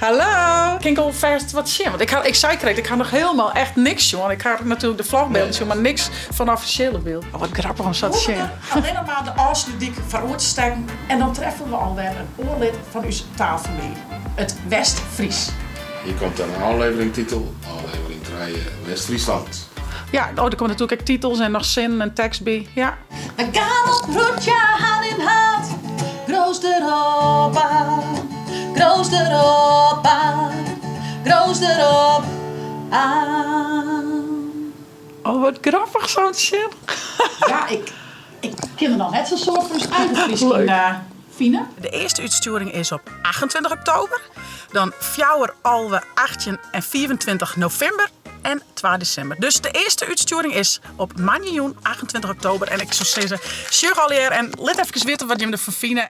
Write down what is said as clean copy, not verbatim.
Hallo! Ik al vast wat zien, want ik zei kreeg, ik had nog helemaal echt niks, jongen. Ik had natuurlijk de vlagbeeld, maar niks van officiële beeld. Oh, wat grappig om zo te zien. Alleen nog maar de afsluitdijk vooruit te steken en dan treffen we alweer een oorlid van uw taalfamilie. Het West-Fries. Hier komt dan een afleveringtitel, aflevering 3 West-Friesland. Ja, er komen natuurlijk ook titels en nog zin en tekst bij. Ja. We gaan op roetje hand in hand. Groos erop aan. Groos erop aan. Groos erop aan. Oh, wat grappig zo'n zin. Ja, ik ken er dan net zo'n soort van zijn eigen Fries Fine. De eerste uitsturing is op 28 oktober. Dan 4 alweer 18 en 24 november. En 2 december. Dus de eerste uitsturing is op maandag 28 oktober. En ik zou zeggen, sjug alweer en laat even weten wat je hem ervan vindt.